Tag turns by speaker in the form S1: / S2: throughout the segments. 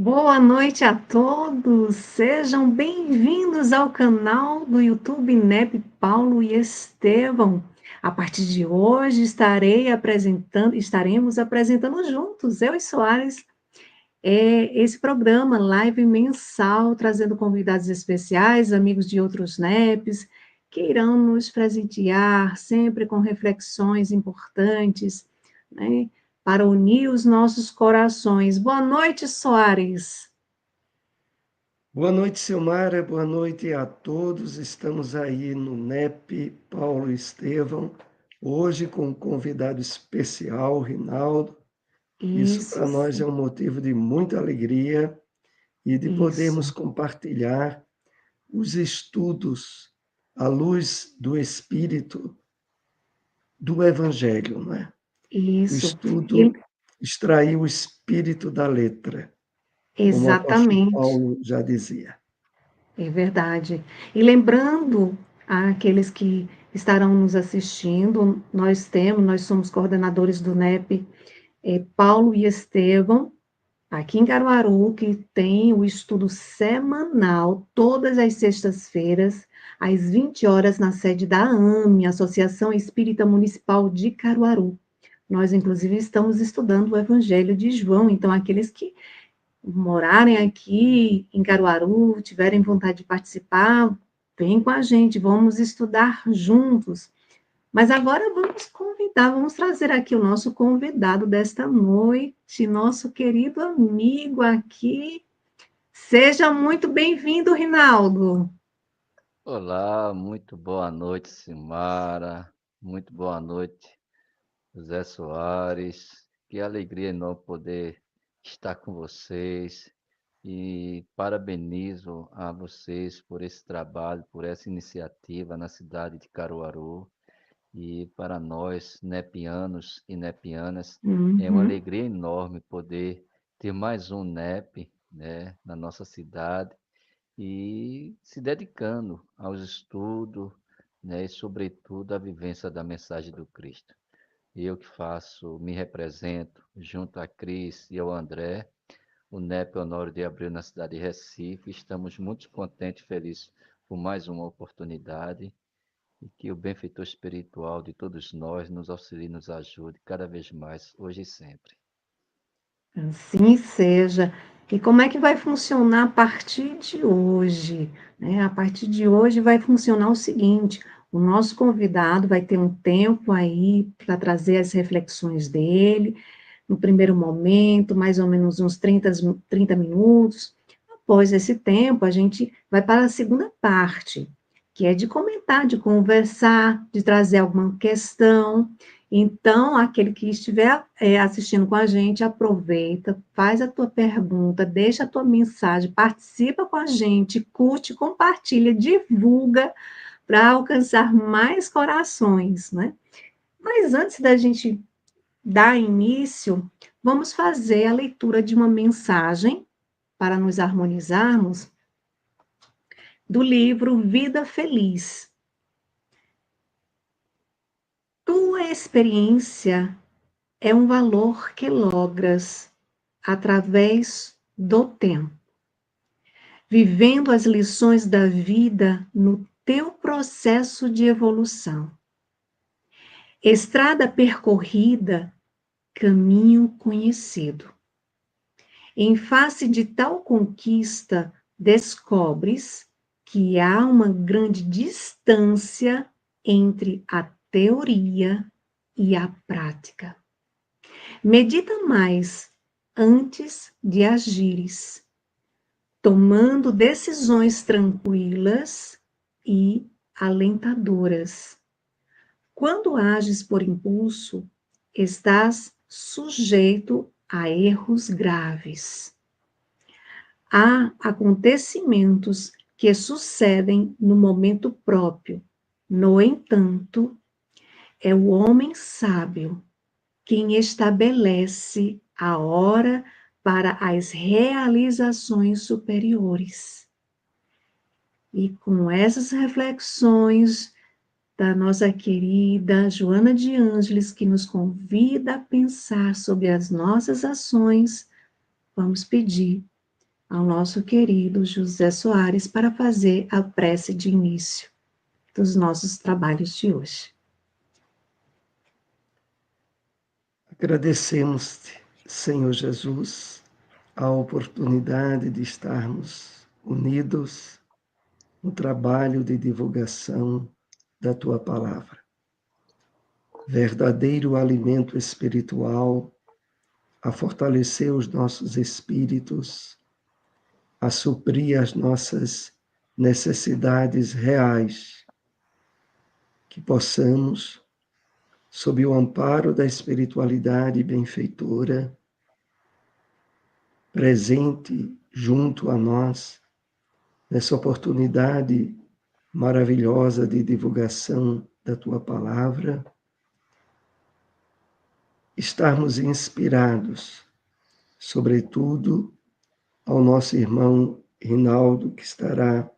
S1: Boa noite a todos, sejam bem-vindos ao canal do YouTube NEP Paulo e Estevão. A partir de hoje estaremos apresentando juntos, eu e Soares, esse programa live mensal, trazendo convidados especiais, amigos de outros NEPs, que irão nos presentear sempre com reflexões importantes, né, para unir os nossos corações. Boa noite, Soares.
S2: Boa noite, Silmara. Boa noite a todos. Estamos aí no NEP Paulo e Estevão, hoje com um convidado especial, Rinaldo. Isso
S1: Isso,
S2: para nós é um motivo de muita alegria e de podermos
S1: isso,
S2: compartilhar os estudos à luz do Espírito do Evangelho, não é? O
S1: isso. E,
S2: estudo extrair o espírito da letra, como o apóstolo
S1: exatamente,
S2: Paulo já dizia.
S1: é verdade. E lembrando àqueles que estarão nos assistindo, nós somos coordenadores do NEP, Paulo e Estevão, aqui em Caruaru, que tem o estudo semanal, todas as sextas-feiras, às 20 horas, na sede da AME, Associação Espírita Municipal de Caruaru. Nós, inclusive, estamos estudando o Evangelho de João, então aqueles que morarem aqui em Caruaru, tiverem vontade de participar, vem com a gente, vamos estudar juntos. Mas agora vamos trazer aqui o nosso convidado desta noite, nosso querido amigo aqui. Seja muito bem-vindo, Rinaldo.
S3: Olá, muito boa noite, Simara. Muito boa noite, José Soares. Que alegria enorme poder estar com vocês e parabenizo a vocês por esse trabalho, por essa iniciativa na cidade de Caruaru. E para nós, nepianos e nepianas, é uma
S1: Uhum.
S3: alegria enorme poder ter mais um NEP, né, na nossa cidade e se dedicando aos estudos, né, e sobretudo à vivência da mensagem do Cristo. Eu que faço, me represento junto a Cris e ao André, o NEP Honório de Abreu na cidade de Recife. Estamos muito contentes e felizes por mais uma oportunidade e que o benfeitor espiritual de todos nós nos auxilie e nos ajude cada vez mais, hoje e sempre.
S1: Assim seja. E como é que vai funcionar a partir de hoje? Né? A partir de hoje vai funcionar o seguinte: o nosso convidado vai ter um tempo aí para trazer as reflexões dele, no primeiro momento, mais ou menos uns 30 minutos. Após esse tempo, a gente vai para a segunda parte, que é de comentar, de conversar, de trazer alguma questão. Então, aquele que estiver assistindo com a gente, aproveita, faz a tua pergunta, deixa a tua mensagem, participa com a gente, curte, compartilha, divulga para alcançar mais corações, né? Mas antes da gente dar início, vamos fazer a leitura de uma mensagem para nos harmonizarmos do livro Vida Feliz. Tua experiência é um valor que logras através do tempo, vivendo as lições da vida no teu processo de evolução. Estrada percorrida, caminho conhecido. Em face de tal conquista, descobres que há uma grande distância entre a teoria e a prática. Medita mais antes de agires, tomando decisões tranquilas e alentadoras. Quando ages por impulso, estás sujeito a erros graves. Há acontecimentos que sucedem no momento próprio. No entanto, é o homem sábio quem estabelece a hora para as realizações superiores. E com essas reflexões da nossa querida Joana de Ângeles, que nos convida a pensar sobre as nossas ações, vamos pedir ao nosso querido José Soares para fazer a prece de início dos nossos trabalhos de hoje.
S2: Agradecemos-te, Senhor Jesus, a oportunidade de estarmos unidos no trabalho de divulgação da tua palavra. Verdadeiro alimento espiritual a fortalecer os nossos espíritos, a suprir as nossas necessidades reais, que possamos, sob o amparo da espiritualidade benfeitora, presente junto a nós, nessa oportunidade maravilhosa de divulgação da tua palavra, estarmos inspirados, sobretudo, ao nosso irmão Rinaldo, que estará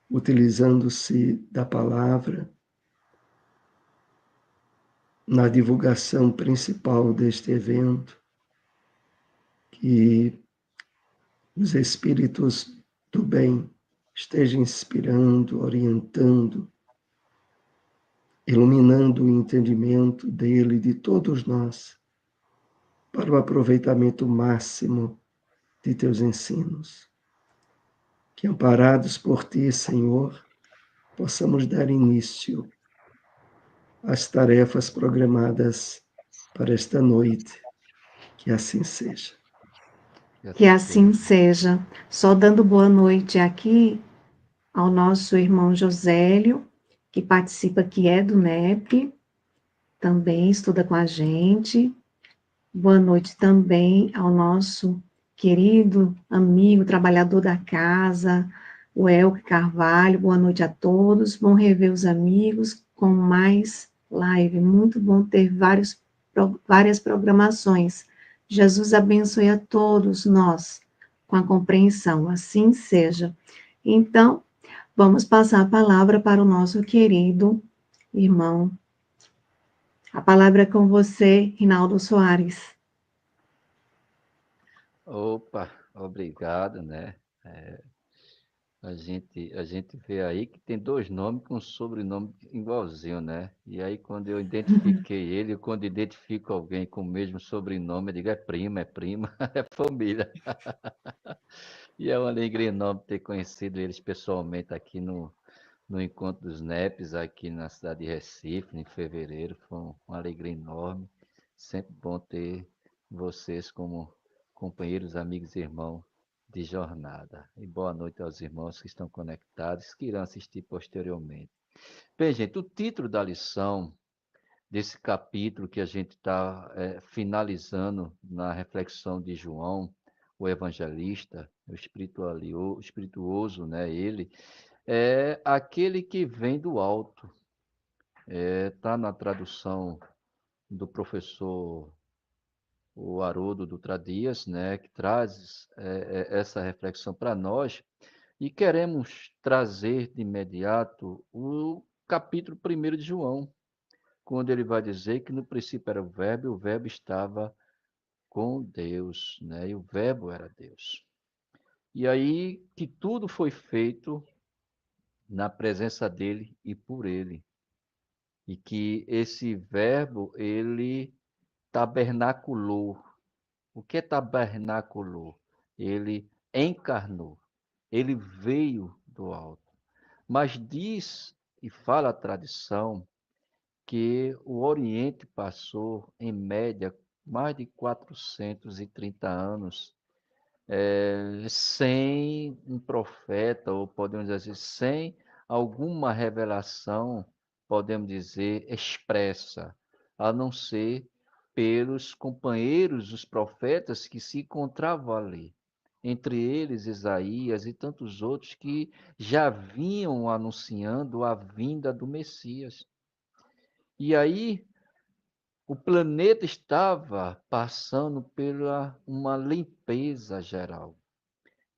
S2: utilizando-se da palavra na divulgação principal deste evento, que os espíritos do bem estejam inspirando, orientando, iluminando o entendimento dele e de todos nós, para o aproveitamento máximo de teus ensinos. Que, amparados por ti, Senhor, possamos dar início às tarefas programadas para esta noite. Que assim seja.
S1: Que assim seja. Só dando boa noite aqui ao nosso irmão Josélio, que participa, que é do NEP, também estuda com a gente. Boa noite também ao nosso querido amigo, trabalhador da casa, o Elke Carvalho. Boa noite a todos. Bom rever os amigos com mais live. Muito bom ter várias programações. Jesus abençoe a todos nós com a compreensão. Assim seja. Então, vamos passar a palavra para o nosso querido irmão. A palavra é com você, Rinaldo Soares.
S3: Opa, obrigado, né? A gente vê aí que tem dois nomes com sobrenome igualzinho, né? E aí, quando eu identifiquei ele, quando identifico alguém com o mesmo sobrenome, eu digo, é prima, é família. E é uma alegria enorme ter conhecido eles pessoalmente aqui no Encontro dos NEPs, aqui na cidade de Recife, em fevereiro. Foi uma alegria enorme. Sempre bom ter vocês como companheiros, amigos e irmãos de jornada. E boa noite aos irmãos que estão conectados, que irão assistir posteriormente. Bem, gente, o título da lição desse capítulo que a gente está finalizando na reflexão de João, o evangelista, o espirituoso, né? Ele é aquele que vem do alto. Está na tradução do professor o Haroldo Dutra Dias, né, que traz essa reflexão para nós, e queremos trazer de imediato o capítulo 1 de João, quando ele vai dizer que no princípio era o Verbo, e o Verbo estava com Deus, né, e o Verbo era Deus. E aí que tudo foi feito na presença dele e por ele. E que esse verbo, ele tabernaculou. O que é tabernaculou? Ele encarnou. Ele veio do alto. Mas diz e fala a tradição que o Oriente passou, em média, mais de 430 anos sem um profeta, ou podemos dizer, sem alguma revelação, podemos dizer, expressa, a não ser pelos companheiros, os profetas que se encontravam ali. Entre eles, Isaías e tantos outros que já vinham anunciando a vinda do Messias. E aí, o planeta estava passando por uma limpeza geral.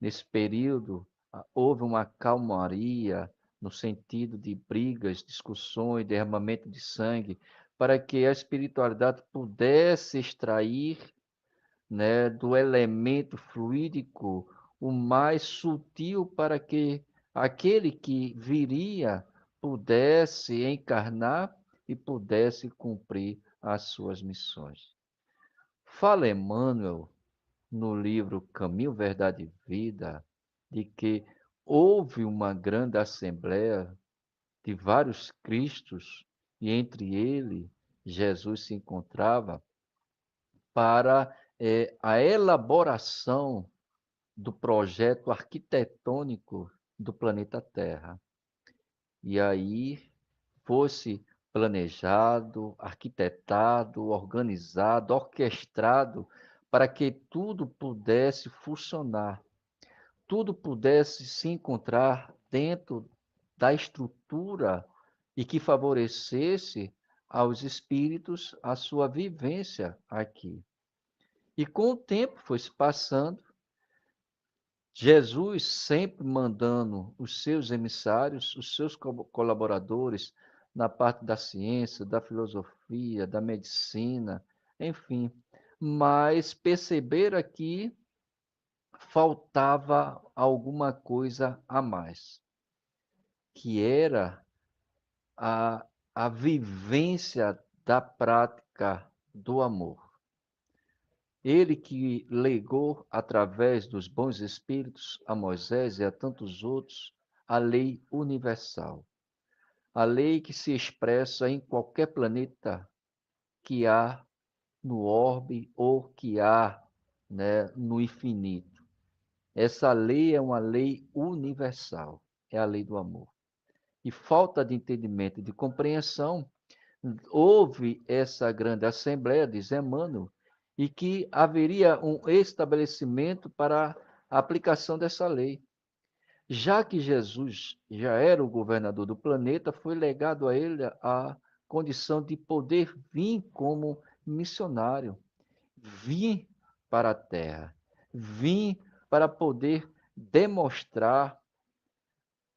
S3: Nesse período, houve uma calmaria no sentido de brigas, discussões, derramamento de sangue, para que a espiritualidade pudesse extrair né, do elemento fluídico, o mais sutil para que aquele que viria pudesse encarnar e pudesse cumprir as suas missões. Fala Emmanuel no livro Caminho, Verdade e Vida, de que houve uma grande assembleia de vários Cristos, e entre ele Jesus se encontrava para a elaboração do projeto arquitetônico do planeta Terra. E aí fosse planejado, arquitetado, organizado, orquestrado, para que tudo pudesse funcionar, tudo pudesse se encontrar dentro da estrutura e que favorecesse aos espíritos a sua vivência aqui. E com o tempo foi se passando, Jesus sempre mandando os seus emissários, os seus colaboradores na parte da ciência, da filosofia, da medicina, enfim. Mas perceberam que faltava alguma coisa a mais, que era a vivência da prática do amor. Ele que legou, através dos bons espíritos, a Moisés e a tantos outros, a lei universal. A lei que se expressa em qualquer planeta que há no orbe ou que há, né, no infinito. Essa lei é uma lei universal, é a lei do amor. E falta de entendimento e de compreensão, houve essa grande assembleia, diz Emmanuel, e que haveria um estabelecimento para a aplicação dessa lei. Já que Jesus já era o governador do planeta, foi legado a ele a condição de poder vir como missionário, vir para a terra, vir para poder demonstrar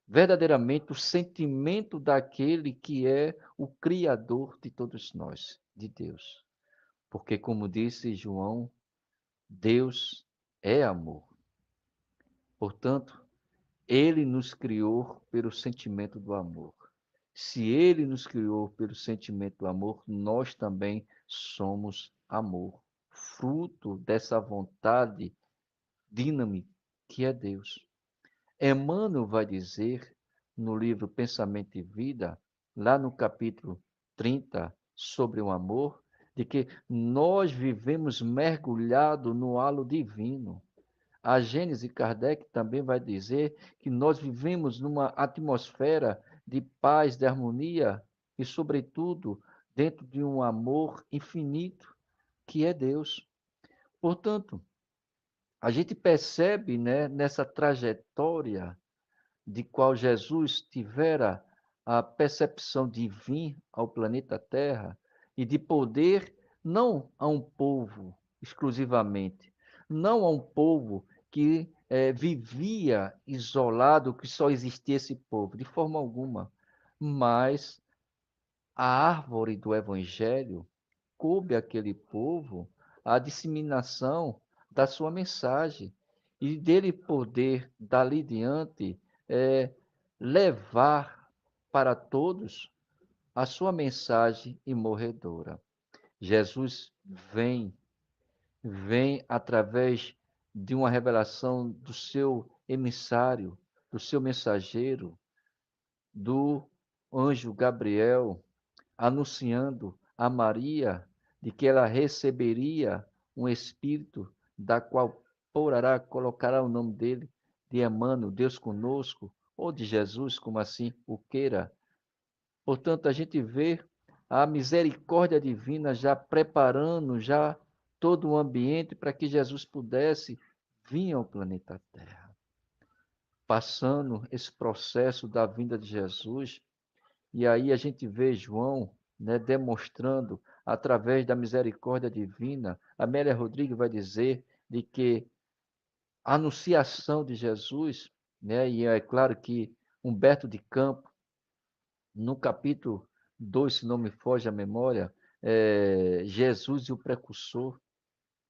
S3: verdadeiramente o sentimento daquele que é o Criador de todos nós, de Deus. Porque, como disse João, Deus é amor. Portanto, ele nos criou pelo sentimento do amor. Se ele nos criou pelo sentimento do amor, nós também somos amor, fruto dessa vontade dínamica que é Deus. Emmanuel vai dizer no livro Pensamento e Vida, lá no capítulo 30, sobre o amor, de que nós vivemos mergulhado no halo divino. A Gênese Kardec também vai dizer que nós vivemos numa atmosfera de paz, de harmonia e, sobretudo, dentro de um amor infinito que é Deus. Portanto, a gente percebe, né, nessa trajetória de qual Jesus tivera a percepção de vir ao planeta Terra e de poder não a um povo exclusivamente, não a um povo que vivia isolado, que só existia esse povo, de forma alguma, mas a árvore do Evangelho coube àquele povo a disseminação da sua mensagem e dele poder, dali diante, é, levar para todos a sua mensagem imorredora. Jesus vem através de uma revelação do seu emissário, do seu mensageiro, do anjo Gabriel, anunciando a Maria de que ela receberia um espírito da qual porará, colocará o nome dele de Emmanuel, Deus conosco, ou de Jesus, como assim o queira. Portanto, a gente vê a misericórdia divina já preparando já todo o ambiente para que Jesus pudesse vir ao planeta Terra. Passando esse processo da vinda de Jesus, e aí a gente vê João, né, demonstrando através da misericórdia divina. Amélia Rodrigues vai dizer de que a anunciação de Jesus, né, e é claro que Humberto de Campos, no capítulo 2, se não me foge a memória, Jesus e o precursor,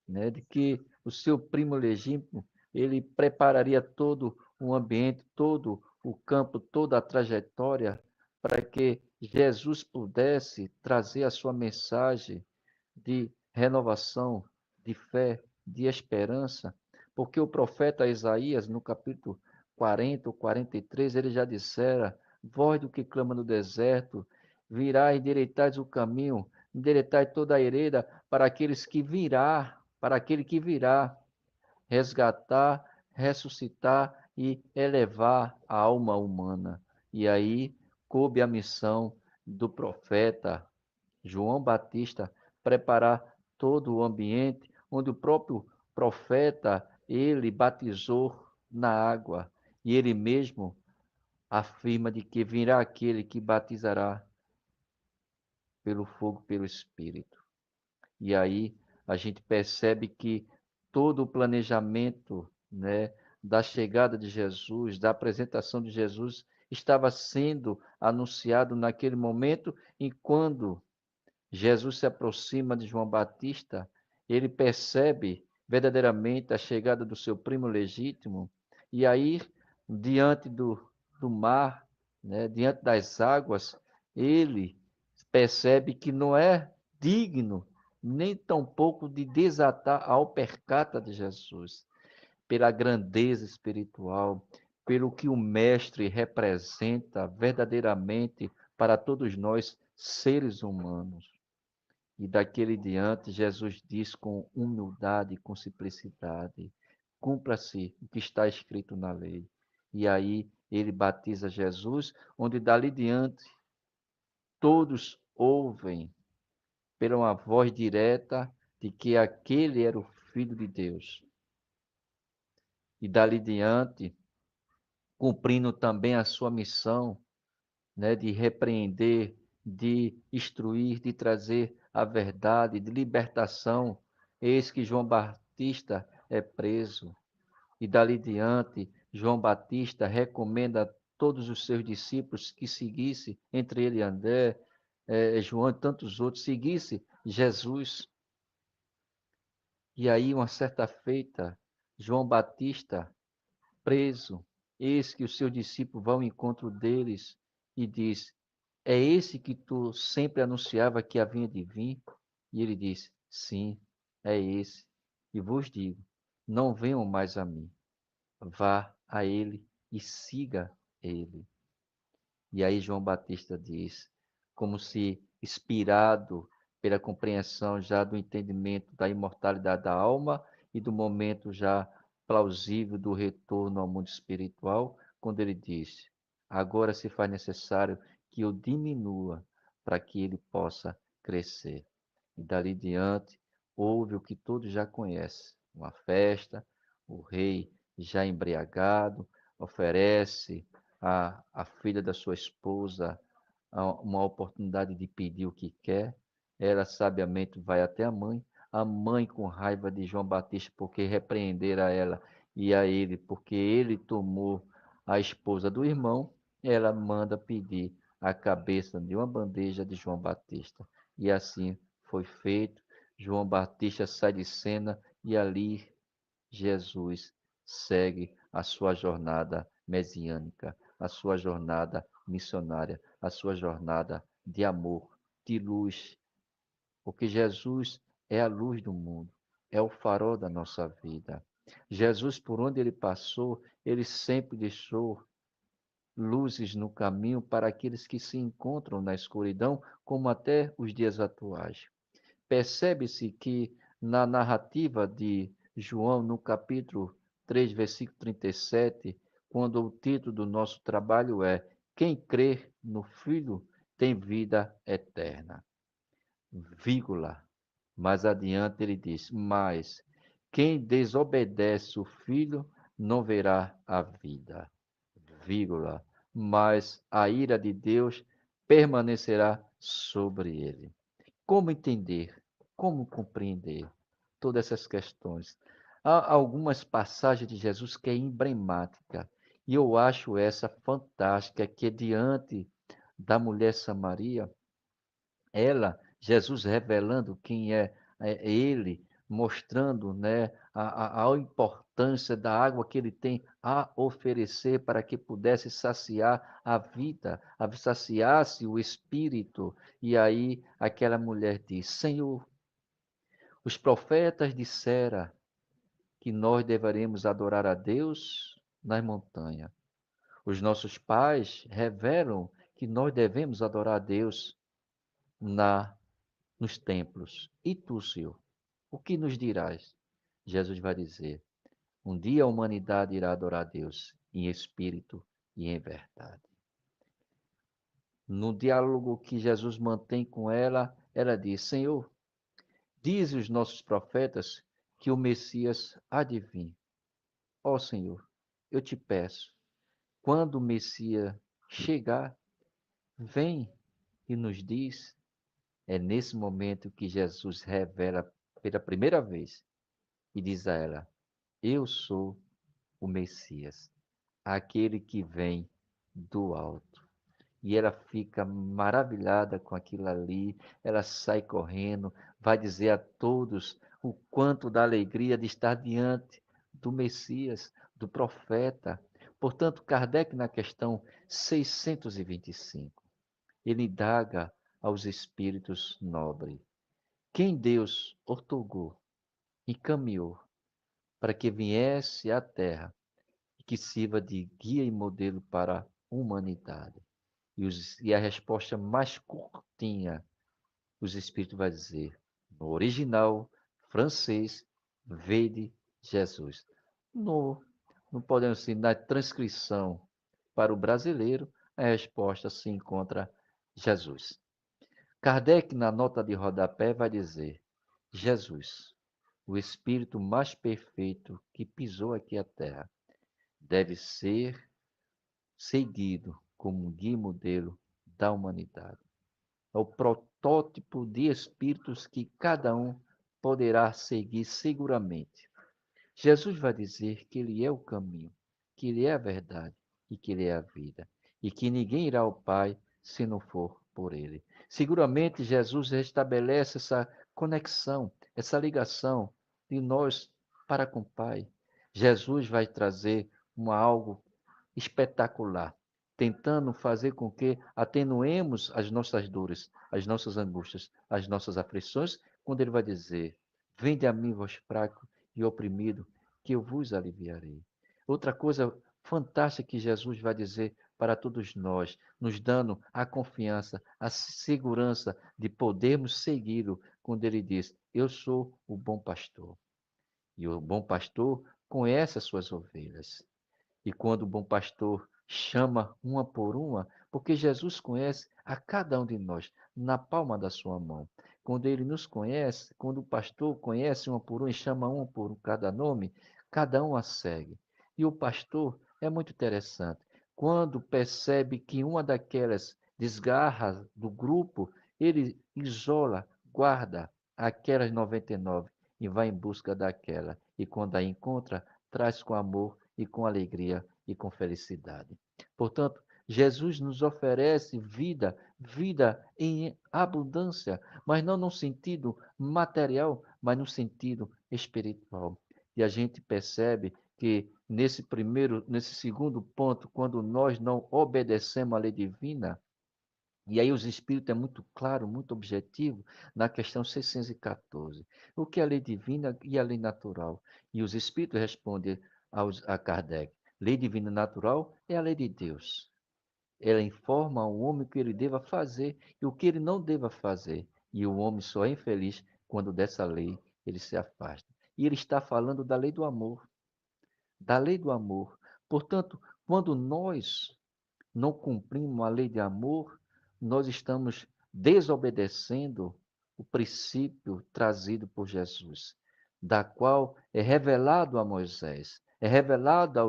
S3: né, de que o seu primo legítimo, ele prepararia todo o ambiente, todo o campo, toda a trajetória para que Jesus pudesse trazer a sua mensagem de renovação, de fé, de esperança, porque o profeta Isaías, no capítulo 40 ou 43, ele já dissera: voz do que clama no deserto, virá e endireitais o caminho, endireitai toda a hereda para aqueles que virá, para aquele que virá resgatar, ressuscitar e elevar a alma humana. E aí coube a missão do profeta João Batista preparar todo o ambiente onde o próprio profeta ele batizou na água e ele mesmo afirma de que virá aquele que batizará pelo fogo, pelo Espírito. E aí a gente percebe que todo o planejamento, né, da chegada de Jesus, da apresentação de Jesus, estava sendo anunciado naquele momento, e quando Jesus se aproxima de João Batista, ele percebe verdadeiramente a chegada do seu primo legítimo, e aí, diante do mar, né, diante das águas, ele percebe que não é digno nem tampouco de desatar a alpercata de Jesus, pela grandeza espiritual, pelo que o Mestre representa verdadeiramente para todos nós, seres humanos. E daquele diante, Jesus diz com humildade e com simplicidade: cumpra-se o que está escrito na lei. E aí ele batiza Jesus, onde dali diante todos ouvem pela uma voz direta de que aquele era o Filho de Deus. E dali diante, cumprindo também a sua missão, né, de repreender, de instruir, de trazer a verdade, de libertação. Eis que João Batista é preso. E dali diante, João Batista recomenda a todos os seus discípulos que seguissem, entre ele e André, João e tantos outros, seguisse Jesus. E aí, uma certa feita, João Batista, preso, eis que os seus discípulos vão ao encontro deles e diz: é esse que tu sempre anunciava que havia de vir? E ele diz: sim, é esse. E vos digo: não venham mais a mim, vá a ele e siga ele. E aí João Batista diz, como se inspirado pela compreensão já do entendimento da imortalidade da alma e do momento já plausível do retorno ao mundo espiritual, quando ele diz: agora se faz necessário que eu diminua para que ele possa crescer. E dali diante houve o que todos já conhecem, uma festa, o rei já embriagado oferece a filha da sua esposa uma oportunidade de pedir o que quer. Ela sabiamente vai até a mãe com raiva de João Batista porque repreendera ela e a ele porque ele tomou a esposa do irmão, ela manda pedir a cabeça de uma bandeja de João Batista. E assim foi feito. João Batista sai de cena e ali Jesus segue a sua jornada messiânica, a sua jornada missionária, a sua jornada de amor, de luz, porque Jesus é a luz do mundo, é o farol da nossa vida. Jesus, por onde ele passou, ele sempre deixou luzes no caminho para aqueles que se encontram na escuridão, como até os dias atuais. Percebe-se que na narrativa de João, no capítulo 3, versículo 37, quando o título do nosso trabalho é Quem crê no Filho tem vida eterna, vírgula. Mais adiante ele diz, mas quem desobedece o Filho não verá a vida, vírgula, mas a ira de Deus permanecerá sobre ele. Como entender? Como compreender todas essas questões? Há algumas passagens de Jesus que é emblemática, e eu acho essa fantástica, que é diante da mulher Samaria, ela, Jesus revelando quem é ele, mostrando, né, a importância da água que ele tem a oferecer para que pudesse saciar a vida, saciasse o espírito. E aí aquela mulher diz: Senhor, os profetas disseram que nós deveremos adorar a Deus nas montanhas. Os nossos pais revelam que nós devemos adorar a Deus na nos templos. E tu, Senhor, o que nos dirás? Jesus vai dizer: um dia a humanidade irá adorar a Deus em espírito e em verdade. No diálogo que Jesus mantém com ela, ela diz: Senhor, diz os nossos profetas que o Messias há de vir. Ó Senhor, eu te peço, quando o Messias chegar, vem e nos diz. É nesse momento que Jesus revela pela primeira vez e diz a ela: Eu sou o Messias, aquele que vem do alto. E ela fica maravilhada com aquilo ali, ela sai correndo, vai dizer a todos o quanto da alegria de estar diante do Messias, do profeta. Portanto, Kardec, na questão 625, ele indaga aos espíritos nobres: quem Deus outorgou, encaminhou para que viesse à Terra e que sirva de guia e modelo para a humanidade. E a resposta mais curtinha, os Espíritos vai dizer, no original francês, vede Jesus. No, não podemos dizer, na transcrição para o brasileiro, a resposta se encontra Jesus. Kardec, na nota de rodapé, vai dizer, Jesus, o espírito mais perfeito que pisou aqui a terra, deve ser seguido como um guia e modelo da humanidade. É o protótipo de espíritos que cada um poderá seguir seguramente. Jesus vai dizer que ele é o caminho, que ele é a verdade e que ele é a vida, e que ninguém irá ao Pai se não for por ele. Seguramente Jesus restabelece essa conexão, essa ligação de nós para com o Pai. Jesus vai trazer algo espetacular, tentando fazer com que atenuemos as nossas dores, as nossas angústias, as nossas aflições, quando ele vai dizer: Vinde a mim, vós fracos e oprimido, que eu vos aliviarei. Outra coisa fantástica que Jesus vai dizer para todos nós, nos dando a confiança, a segurança de podermos segui-lo, quando ele diz: Eu sou o bom pastor. E o bom pastor conhece as suas ovelhas. E quando o bom pastor chama uma por uma, porque Jesus conhece a cada um de nós na palma da sua mão. Quando ele nos conhece, quando o pastor conhece uma por uma e chama uma por cada nome, cada um a segue. E o pastor é muito interessante. Quando percebe que uma daquelas desgarra do grupo, ele isola, guarda aquelas 99 e vai em busca daquela. E quando a encontra, traz com amor e com alegria e com felicidade. Portanto, Jesus nos oferece vida, vida em abundância, mas não no sentido material, mas no sentido espiritual. E a gente percebe que nesse segundo ponto, quando nós não obedecemos à lei divina, e aí os espíritos é muito claro, muito objetivo na questão 614. O que é a lei divina e a lei natural? E os espíritos respondem a Kardec. Lei divina natural é a lei de Deus. Ela informa ao homem o que ele deva fazer e o que ele não deva fazer. E o homem só é infeliz quando dessa lei ele se afasta. E ele está falando da lei do amor. Da lei do amor. Portanto, quando nós não cumprimos a lei de amor, nós estamos desobedecendo o princípio trazido por Jesus, da qual é revelado a Moisés, é revelado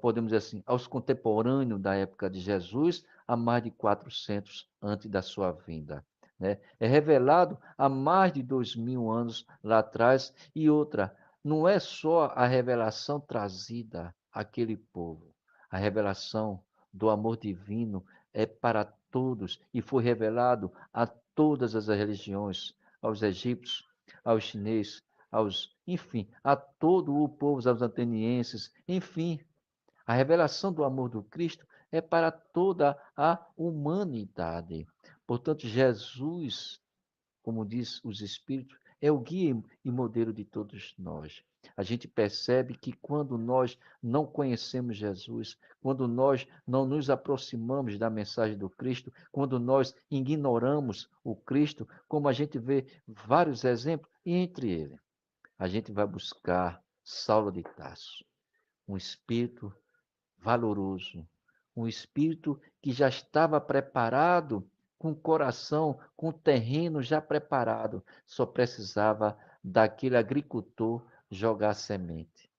S3: podemos dizer assim, aos contemporâneos da época de Jesus, há mais de 400 antes da sua vinda. Né? É revelado há mais de 2000 anos lá atrás. E outra, não é só a revelação trazida àquele povo, a revelação do amor divino é para todos e foi revelado a todas as religiões, aos egípcios, aos chineses, enfim, a todo o povo, aos atenienses, enfim. A revelação do amor do Cristo é para toda a humanidade. Portanto, Jesus, como diz os Espíritos, é o guia e modelo de todos nós. A gente percebe que quando nós não conhecemos Jesus, quando nós não nos aproximamos da mensagem do Cristo, quando nós ignoramos o Cristo, como a gente vê vários exemplos, e entre eles, a gente vai buscar Saulo de Tarso, um espírito valoroso, um espírito que já estava preparado, com o coração, com o terreno já preparado, só precisava daquele agricultor jogar a semente,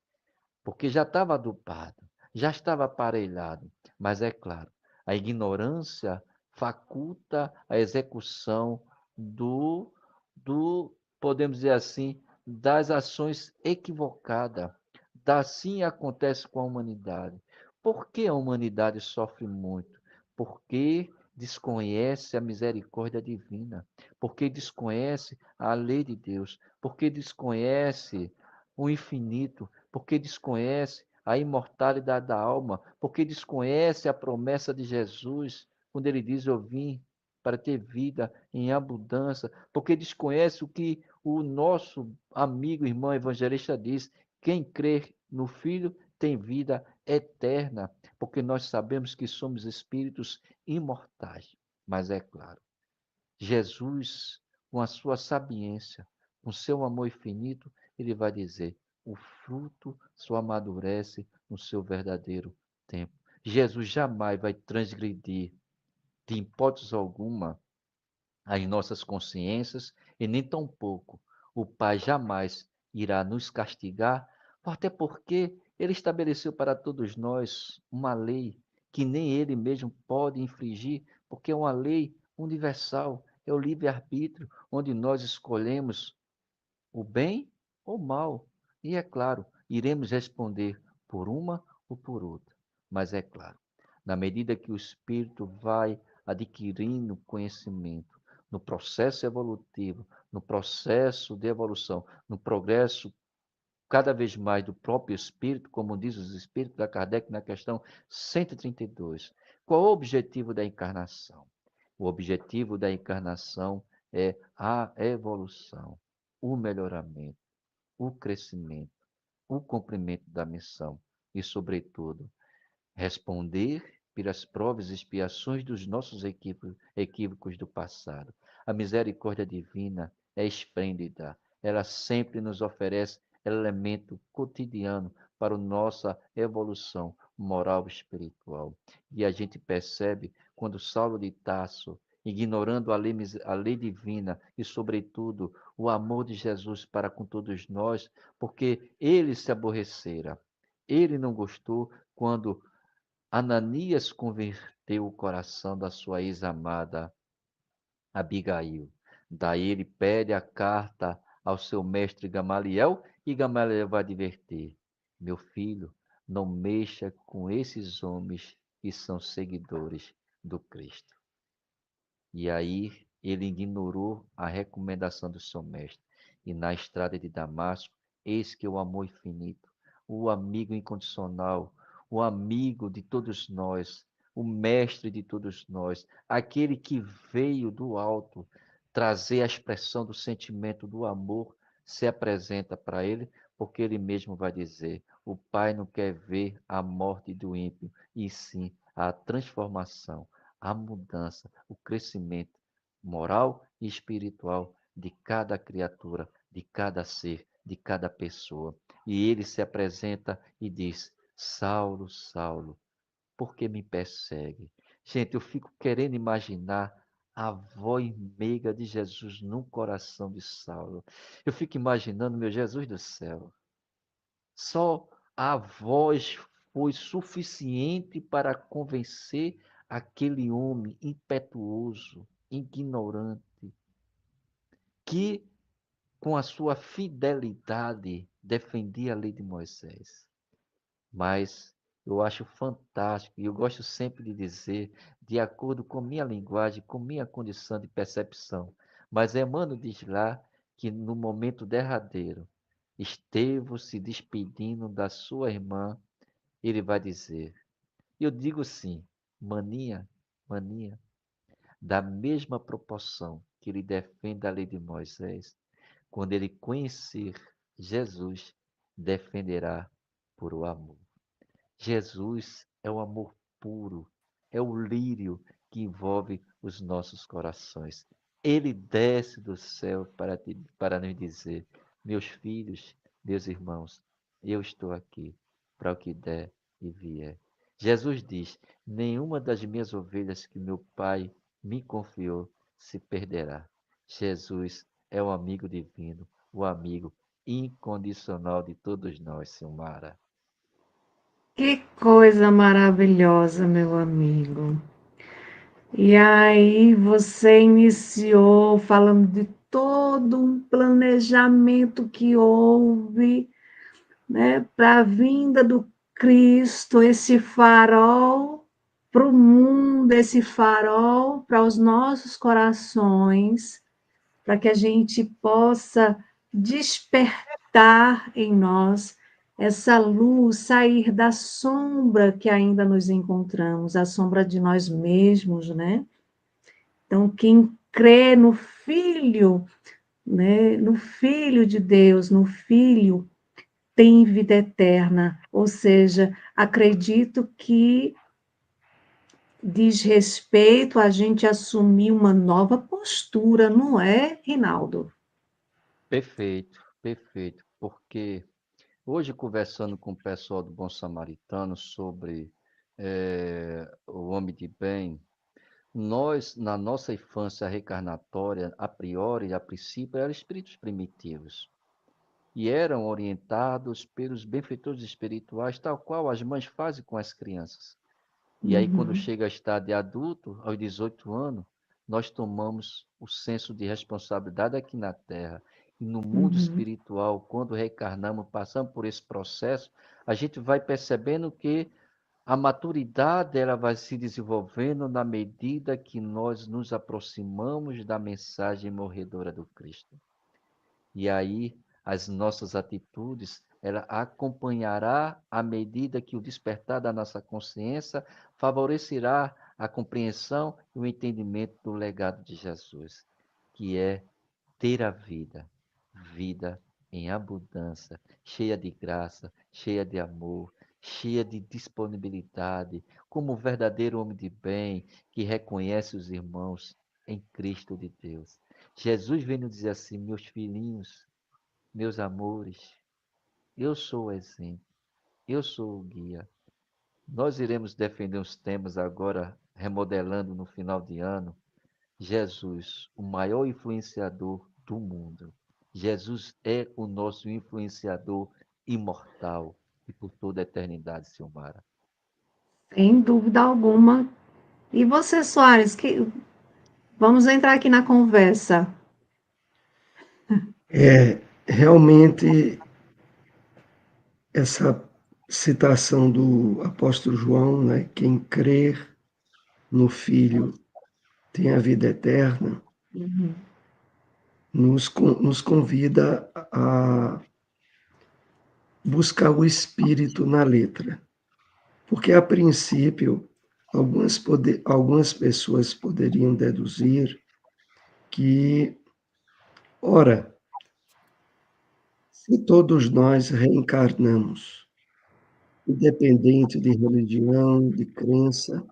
S3: porque já estava adubado, já estava aparelhado, mas é claro, a ignorância faculta a execução do, podemos dizer assim, das ações equivocadas. Assim acontece com a humanidade. Por que a humanidade sofre muito? Porque desconhece a misericórdia divina, porque desconhece a lei de Deus, porque desconhece o infinito, porque desconhece a imortalidade da alma, porque desconhece a promessa de Jesus, quando ele diz: Eu vim para ter vida em abundância, porque desconhece o que o nosso amigo, irmão evangelista diz: quem crê no Filho tem vida eterna, porque nós sabemos que somos espíritos imortais. Mas é claro, Jesus, com a sua sabiência, com seu amor infinito, ele vai dizer: o fruto só amadurece no seu verdadeiro tempo. Jesus jamais vai transgredir, de hipótese alguma, as nossas consciências e nem tampouco o Pai jamais irá nos castigar, até porque ele estabeleceu para todos nós uma lei que nem ele mesmo pode infringir, porque é uma lei universal, é o livre-arbítrio, onde nós escolhemos o bem ou o mal. E é claro, iremos responder por uma ou por outra. Mas é claro, na medida que o espírito vai adquirindo conhecimento, no processo evolutivo, no processo de evolução, no progresso cada vez mais do próprio espírito, como diz os espíritos da Kardec na questão 132. Qual é o objetivo da encarnação? O objetivo da encarnação é a evolução, o melhoramento, o crescimento, o cumprimento da missão e, sobretudo, responder pelas provas e expiações dos nossos equívocos do passado. A misericórdia divina é esplêndida. Ela sempre nos oferece elemento cotidiano para a nossa evolução moral e espiritual. E a gente percebe quando Saulo de Tarso, ignorando a lei divina e, sobretudo, o amor de Jesus para com todos nós, porque ele se aborrecera. Ele não gostou quando Ananias converteu o coração da sua ex-amada Abigail. Daí ele pede a carta ao seu mestre Gamaliel e Gamaliel vai advertir: meu filho, não mexa com esses homens que são seguidores do Cristo. E aí ele ignorou a recomendação do seu mestre. E na estrada de Damasco, eis que o amor infinito, o amigo incondicional, o amigo de todos nós, o mestre de todos nós, aquele que veio do alto trazer a expressão do sentimento do amor, se apresenta para ele, porque ele mesmo vai dizer: o Pai não quer ver a morte do ímpio, e sim a transformação, a mudança, o crescimento moral e espiritual de cada criatura, de cada ser, de cada pessoa. E ele se apresenta e diz: Saulo, Saulo, por que me persegue? Gente, eu fico querendo imaginar a voz meiga de Jesus no coração de Saulo. Eu fico imaginando, meu Jesus do céu, só a voz foi suficiente para convencer aquele homem impetuoso, ignorante, que com a sua fidelidade defendia a lei de Moisés. Mas eu acho fantástico, e eu gosto sempre de dizer, de acordo com minha linguagem, com minha condição de percepção. Mas Emmanuel diz lá que no momento derradeiro, Estevão se despedindo da sua irmã, ele vai dizer, eu digo sim, maninha, maninha, da mesma proporção que ele defende a lei de Moisés, quando ele conhecer Jesus, defenderá por o amor. Jesus é o amor puro, é o lírio que envolve os nossos corações. Ele desce do céu para nos dizer, meus filhos, meus irmãos, eu estou aqui para o que der e vier. Jesus diz, nenhuma das minhas ovelhas que meu Pai me confiou se perderá. Jesus é o amigo divino, o amigo incondicional de todos nós, Silmara.
S1: Que coisa maravilhosa, meu amigo. E aí você iniciou falando de todo um planejamento que houve, né, para a vinda do Cristo, esse farol para o mundo, esse farol para os nossos corações, para que a gente possa despertar em nós essa luz, sair da sombra que ainda nos encontramos, a sombra de nós mesmos, né? Então, quem crê no Filho, né, no Filho de Deus, no Filho, tem vida eterna. Ou seja, acredito que diz respeito a gente assumir uma nova postura, não é, Rinaldo?
S3: Perfeito, perfeito. Porque hoje, conversando com o pessoal do Bom Samaritano sobre o homem de bem, nós, na nossa infância reencarnatória, a priori, a princípio, eram espíritos primitivos e eram orientados pelos benfeitores espirituais, tal qual as mães fazem com as crianças. E aí, quando
S1: Uhum,
S3: chega a estado de adulto, aos 18 anos, nós tomamos o senso de responsabilidade aqui na Terra. E no mundo
S1: uhum.
S3: espiritual, quando reencarnamos, passamos por esse processo, a gente vai percebendo que a maturidade ela vai se desenvolvendo na medida que nós nos aproximamos da mensagem morredora do Cristo. E aí as nossas atitudes, ela acompanhará à medida que o despertar da nossa consciência favorecerá a compreensão e o entendimento do legado de Jesus, que é ter a vida, vida em abundância, cheia de graça, cheia de amor, cheia de disponibilidade, como um verdadeiro homem de bem que reconhece os irmãos em Cristo de Deus. Jesus vem nos dizer assim, meus filhinhos, meus amores, eu sou o exemplo, eu sou o guia. Nós iremos defender os temas agora, remodelando no final de ano, Jesus, o maior influenciador do mundo. Jesus é o nosso influenciador imortal e por toda a eternidade, Silmara.
S1: Sem dúvida alguma. E você, Soares, vamos entrar aqui na conversa.
S2: Realmente, essa citação do apóstolo João, né, quem crer no Filho tem a vida eterna,
S1: Uhum,
S2: nos convida a buscar o Espírito na letra. Porque, a princípio, algumas pessoas poderiam deduzir que, ora, se todos nós reencarnamos, independente de religião, de crença,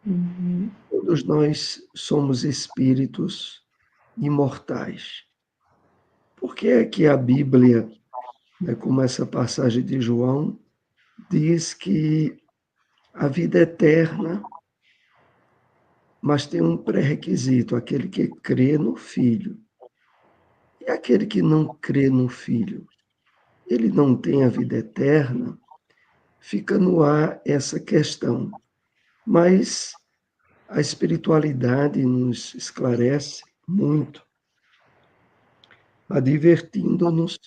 S1: uhum.
S2: todos nós somos espíritos imortais. Por que é que a Bíblia, né, como essa passagem de João, diz que a vida é eterna, mas tem um pré-requisito, aquele que crê no Filho. E aquele que não crê no Filho, ele não tem a vida eterna? Fica no ar essa questão. Mas a espiritualidade nos esclarece muito, advertindo-nos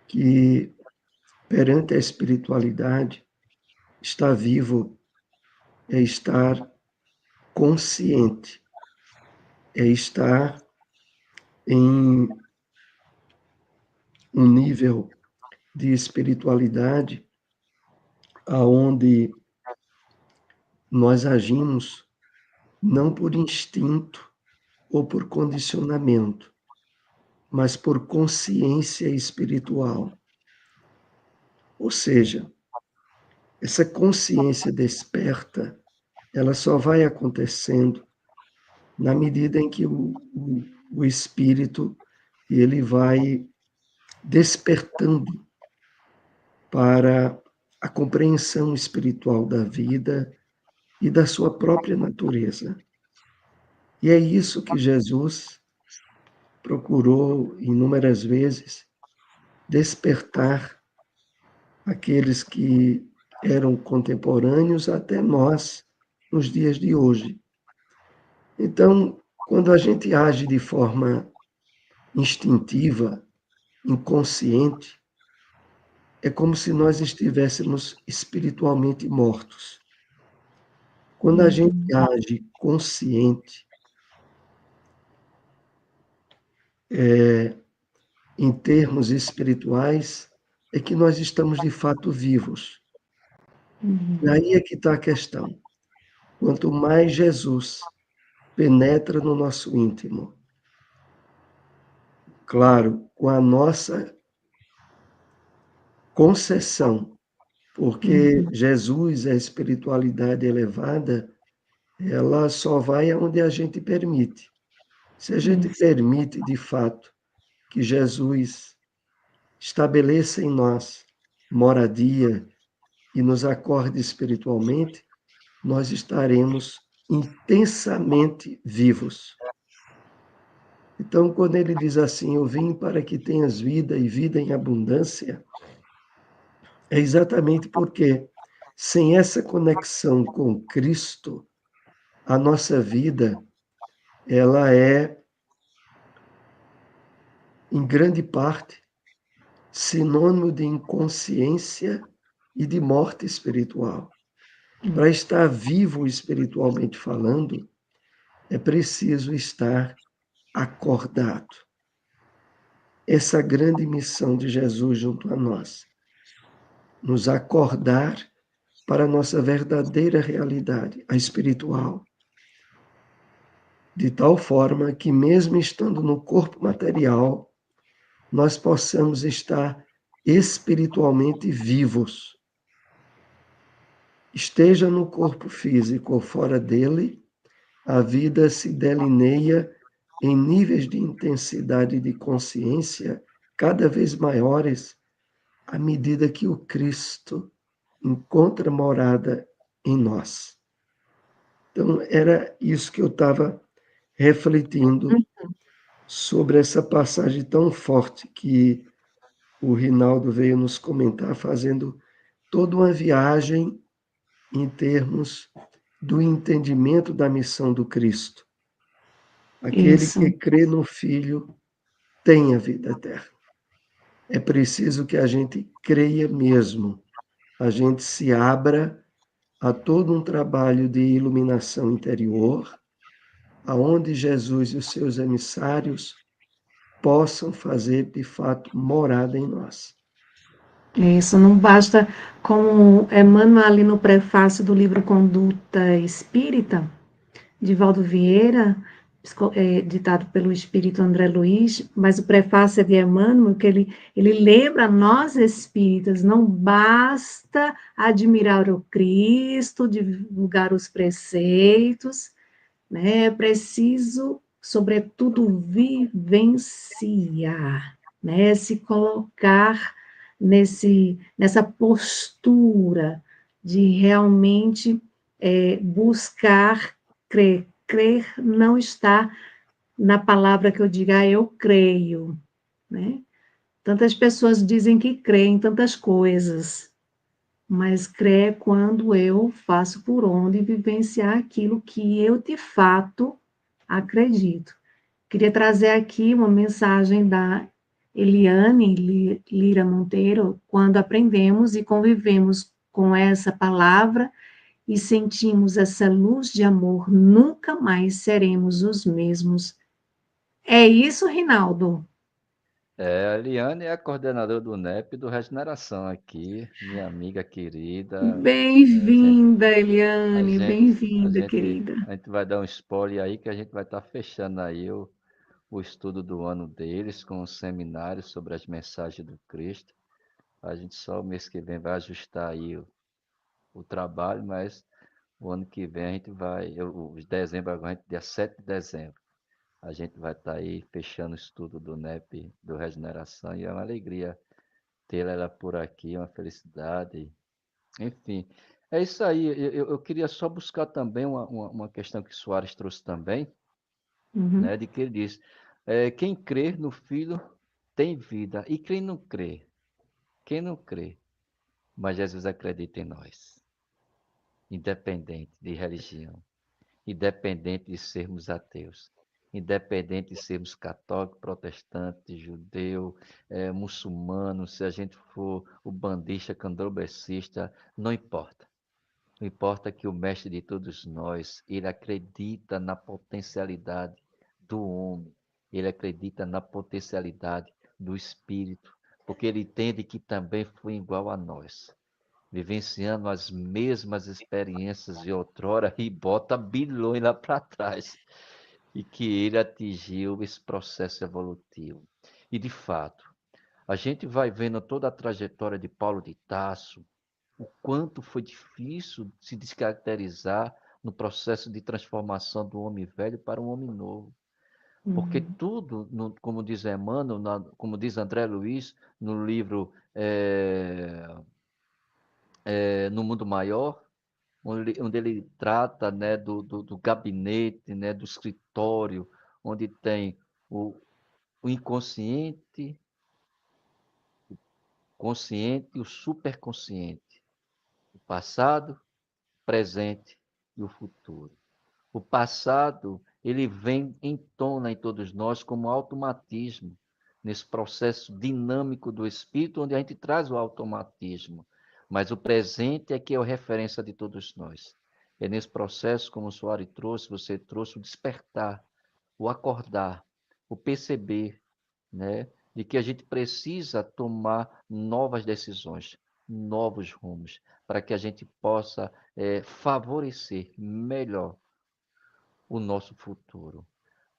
S2: que, perante a espiritualidade, estar vivo é estar consciente, é estar em um nível de espiritualidade aonde nós agimos não por instinto ou por condicionamento, mas por consciência espiritual. Ou seja, essa consciência desperta, ela só vai acontecendo na medida em que o espírito ele vai despertando para a compreensão espiritual da vida e da sua própria natureza. E é isso que Jesus procurou inúmeras vezes despertar aqueles que eram contemporâneos até nós nos dias de hoje. Então, quando a gente age de forma instintiva, inconsciente, é como se nós estivéssemos espiritualmente mortos. Quando a gente age consciente, em termos espirituais, é que nós estamos de fato vivos. E aí é que está a questão. Quanto mais Jesus penetra no nosso íntimo, claro, com a nossa concessão, porque Jesus, a espiritualidade elevada, ela só vai aonde a gente permite. Se a gente permite, de fato, que Jesus estabeleça em nós moradia e nos acorde espiritualmente, nós estaremos intensamente vivos. Então, quando ele diz assim, eu vim para que tenhas vida e vida em abundância, é exatamente porque, sem essa conexão com Cristo, a nossa vida, ela é, em grande parte, sinônimo de inconsciência e de morte espiritual. Para estar vivo espiritualmente falando, é preciso estar acordado. Essa grande missão de Jesus junto a nós, nos acordar para a nossa verdadeira realidade, a espiritual, de tal forma que, mesmo estando no corpo material, nós possamos estar espiritualmente vivos. Esteja no corpo físico ou fora dele, a vida se delineia em níveis de intensidade e de consciência cada vez maiores à medida que o Cristo encontra morada em nós. Então, era isso que eu estava refletindo sobre essa passagem tão forte que o Rinaldo veio nos comentar, fazendo toda uma viagem em termos do entendimento da missão do Cristo. Aquele
S1: Isso.
S2: que crê no Filho tem a vida eterna. É preciso que a gente creia mesmo, a gente se abra a todo um trabalho de iluminação interior, aonde Jesus e os seus emissários possam fazer, de fato, morada em nós.
S1: Isso não basta, como Emmanuel ali no prefácio do livro Conduta Espírita, de Valdo Vieira, ditado pelo espírito André Luiz, mas o prefácio é de Emmanuel, que ele lembra a nós espíritas, não basta admirar o Cristo, divulgar os preceitos, né? É preciso, sobretudo, vivenciar, né? Se colocar nessa postura de realmente buscar crer. Crer não está na palavra que eu diga, eu creio, né? Tantas pessoas dizem que creem em tantas coisas, mas crer é quando eu faço por onde vivenciar aquilo que eu, de fato, acredito. Queria trazer aqui uma mensagem da Eliane Lira Monteiro, quando aprendemos e convivemos com essa palavra e sentimos essa luz de amor, nunca mais seremos os mesmos. É isso, Rinaldo?
S3: A Eliane é a coordenadora do NEP do Regeneração aqui, minha amiga querida. A gente,
S1: Bem-vinda,
S3: a
S1: Eliane,
S3: gente, a
S1: bem-vinda,
S3: gente,
S1: querida.
S3: a gente vai dar um spoiler aí que a gente vai estar fechando aí o estudo do ano deles com um seminário sobre as mensagens do Cristo. A gente só o mês que vem vai ajustar aí o trabalho, mas o ano que vem a gente vai, o dezembro agora, dia 7 de dezembro, a gente vai estar aí fechando o estudo do NEP do Regeneração e é uma alegria tê-la ela por aqui, uma felicidade. Enfim, é isso aí. Eu queria só buscar também uma questão que Soares trouxe também,
S1: Uhum,
S3: né, de que ele diz, quem crê no Filho tem vida, e quem não crê, mas Jesus acredita em nós, independente de religião, independente de sermos ateus, independente de sermos católico, protestante, judeu, muçulmano, se a gente for o bandista, candomblessista, não importa. Não importa que o mestre de todos nós, ele acredita na potencialidade do homem, ele acredita na potencialidade do espírito, porque ele entende que também foi igual a nós, vivenciando as mesmas experiências de outrora e bota bilhões lá para trás, e que ele atingiu esse processo evolutivo. E de fato, a gente vai vendo toda a trajetória de Paulo de Tarso, o quanto foi difícil se descaracterizar no processo de transformação do homem velho para um homem novo. Porque
S1: uhum,
S3: tudo, como diz Emmanuel, como diz André Luiz, no livro No Mundo Maior, onde ele trata, né, do gabinete, né, do escritório, onde tem o inconsciente, consciente e o superconsciente, o passado, presente e o futuro. O passado, ele vem em tona em todos nós como automatismo, nesse processo dinâmico do espírito, onde a gente traz o automatismo. Mas o presente é que é a referência de todos nós. É nesse processo, como o Soares trouxe, você trouxe o despertar, o acordar, o perceber, né, de que a gente precisa tomar novas decisões, novos rumos, para que a gente possa favorecer melhor o nosso futuro,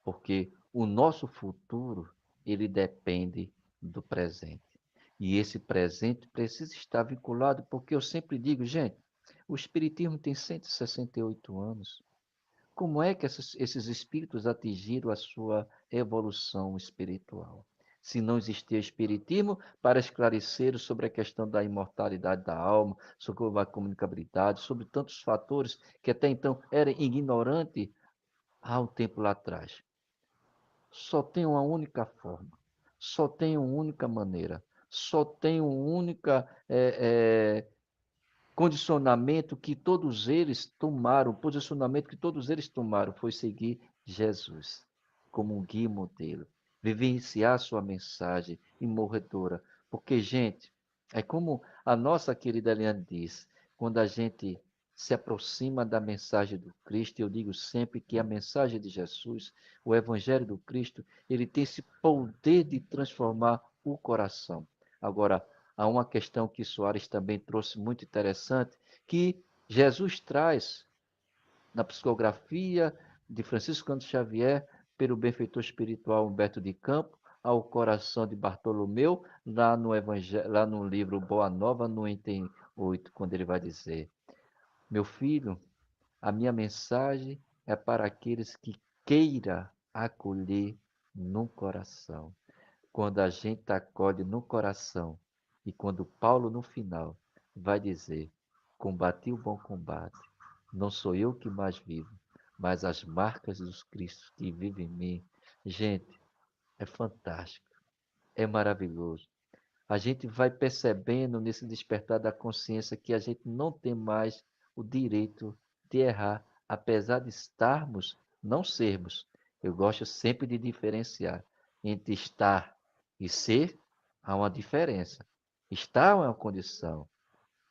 S3: porque o nosso futuro ele depende do presente. E esse presente precisa estar vinculado, porque eu sempre digo, gente, o espiritismo tem 168 anos. Como é que esses espíritos atingiram a sua evolução espiritual? Se não existia espiritismo para esclarecer sobre a questão da imortalidade da alma, sobre a comunicabilidade, sobre tantos fatores que até então eram ignorantes há um tempo lá atrás. Só tem uma única forma, só tem uma única maneira, só tem um único condicionamento que todos eles tomaram, posicionamento que todos eles tomaram foi seguir Jesus como um guia e modelo, vivenciar sua mensagem imorredora. Porque, gente, é como a nossa querida Eliane diz, quando a gente se aproxima da mensagem do Cristo, eu digo sempre que a mensagem de Jesus, o Evangelho do Cristo, ele tem esse poder de transformar o coração. Agora, há uma questão que Soares também trouxe muito interessante, que Jesus traz na psicografia de Francisco Cândido Xavier, pelo benfeitor espiritual Humberto de Campos, ao coração de Bartolomeu, lá no livro Boa Nova, no item 8, quando ele vai dizer: Meu filho, a minha mensagem é para aqueles que queira acolher no coração. Quando a gente acolhe no coração, e quando Paulo, no final, vai dizer: Combati o bom combate, não sou eu que mais vivo, mas as marcas dos Cristos que vivem em mim. Gente, é fantástico, é maravilhoso. A gente vai percebendo nesse despertar da consciência que a gente não tem mais o direito de errar, apesar de estarmos, não sermos. Eu gosto sempre de diferenciar entre estar e ser, há uma diferença. Estar é uma condição,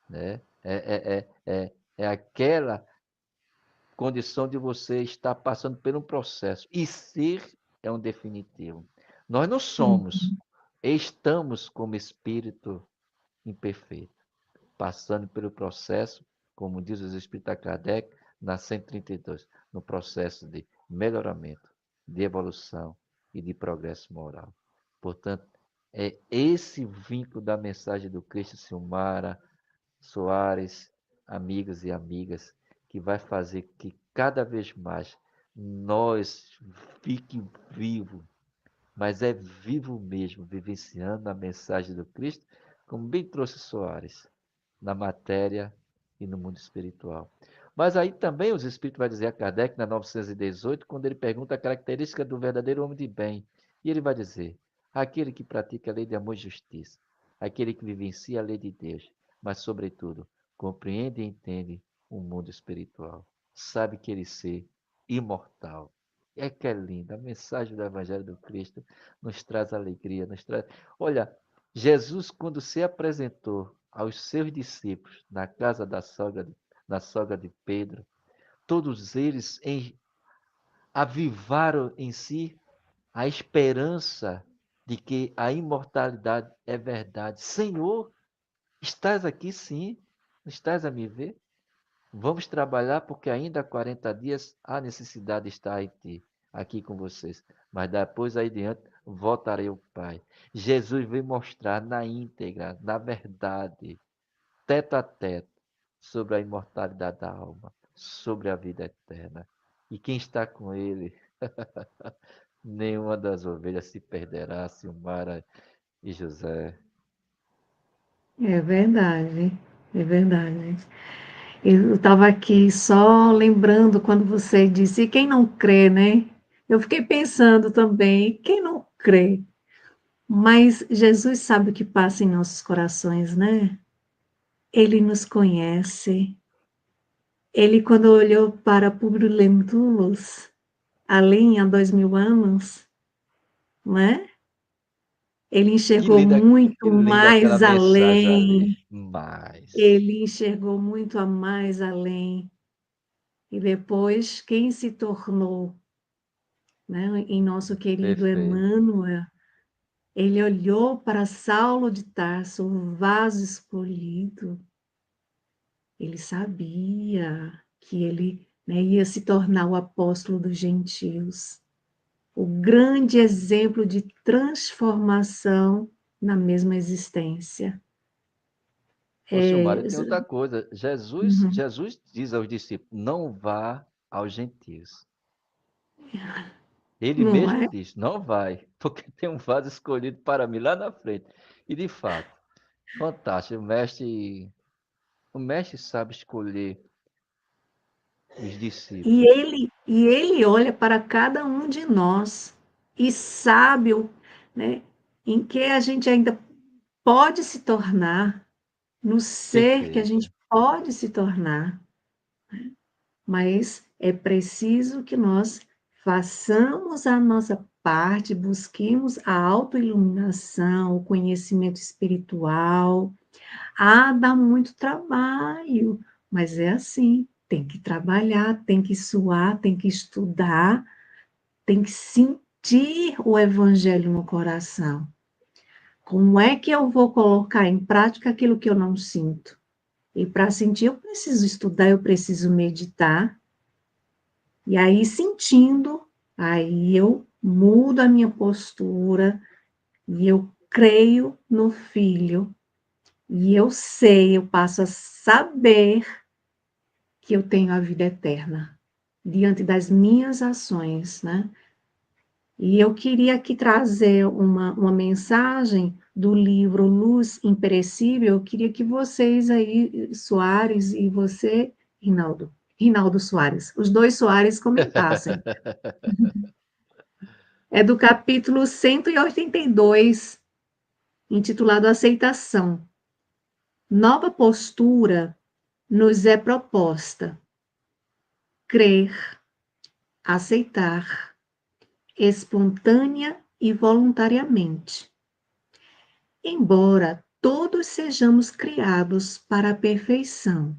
S3: né? É aquela condição de você estar passando por um processo. E ser é um definitivo. Nós não somos,
S1: uhum,
S3: estamos como espírito imperfeito, passando pelo processo, como diz os Espíritos Kardec, na 132, no processo de melhoramento, de evolução e de progresso moral. Portanto, é esse vínculo da mensagem do Cristo, Silmara, Soares, amigos e amigas, que vai fazer que cada vez mais nós fique vivo, mas é vivo mesmo, vivenciando a mensagem do Cristo, como bem trouxe Soares, na matéria e no mundo espiritual. Mas aí também os Espíritos vai dizer a Kardec, na 918, quando ele pergunta a característica do verdadeiro homem de bem, e ele vai dizer, aquele que pratica a lei de amor e justiça, aquele que vivencia a lei de Deus, mas, sobretudo, compreende e entende o mundo espiritual, sabe que ele ser imortal. É que é linda, a mensagem do Evangelho do Cristo nos traz alegria, nos traz... Olha, Jesus, quando se apresentou aos seus discípulos na casa da sogra de Pedro, todos eles avivaram em si a esperança de que a imortalidade é verdade. Senhor, estás aqui sim? Estás a me ver? Vamos trabalhar porque ainda há 40 dias a necessidade está em ti, aqui com vocês. Mas depois aí diante voltarei ao Pai. Jesus veio mostrar na íntegra, na verdade, tete a tete, sobre a imortalidade da alma, sobre a vida eterna. E quem está com ele, nenhuma das ovelhas se perderá, Silmara e José.
S1: É verdade, é verdade. Eu estava aqui só lembrando quando você disse, e quem não crê, né? Eu fiquei pensando também, quem não crê? Mas Jesus sabe o que passa em nossos corações, né? Ele nos conhece. Ele, quando olhou para Públio Lentulus, além há 2000 anos, né? Ele enxergou
S3: Que
S1: muito
S3: linda aquela
S1: mais
S3: mensagem
S1: além.
S3: ali. Mas,
S1: Ele enxergou muito a mais além. E depois, quem se tornou, né, em nosso querido
S3: perfeito.
S1: Emmanuel, ele olhou para Saulo de Tarso, o vaso escolhido. Ele sabia que ele, né, ia se tornar o apóstolo dos gentios, o grande exemplo de transformação na mesma existência.
S3: Ô, Silmara,
S1: É,
S3: tem outra coisa. Jesus,
S1: uhum,
S3: Jesus diz aos discípulos: não vá aos gentios. Ele
S1: não
S3: mesmo
S1: é?
S3: diz: não vai, porque tem um vaso escolhido para mim lá na frente. E de fato, fantástico. O mestre sabe escolher os discípulos.
S1: E ele olha para cada um de nós e sabe, né, em que a gente ainda pode se tornar, no ser que a
S3: Perfeito.
S1: gente pode se tornar, mas é preciso que nós façamos a nossa parte, busquemos a autoiluminação, o conhecimento espiritual. Ah, dá muito trabalho, mas é assim, tem que trabalhar, tem que suar, tem que estudar, tem que sentir o evangelho no coração. Como é que eu vou colocar em prática aquilo que eu não sinto? E para sentir, eu preciso estudar, eu preciso meditar. E aí, sentindo, aí eu mudo a minha postura e eu creio no Filho. E eu sei, eu passo a saber que eu tenho a vida eterna diante das minhas ações, né? E eu queria aqui trazer uma mensagem do livro Luz Imperecível. Eu queria que vocês aí, Soares e você, Rinaldo Soares, os dois Soares comentassem. É do capítulo 182, intitulado Aceitação. Nova postura nos é proposta. Crer, aceitar, espontânea e voluntariamente. Embora todos sejamos criados para a perfeição,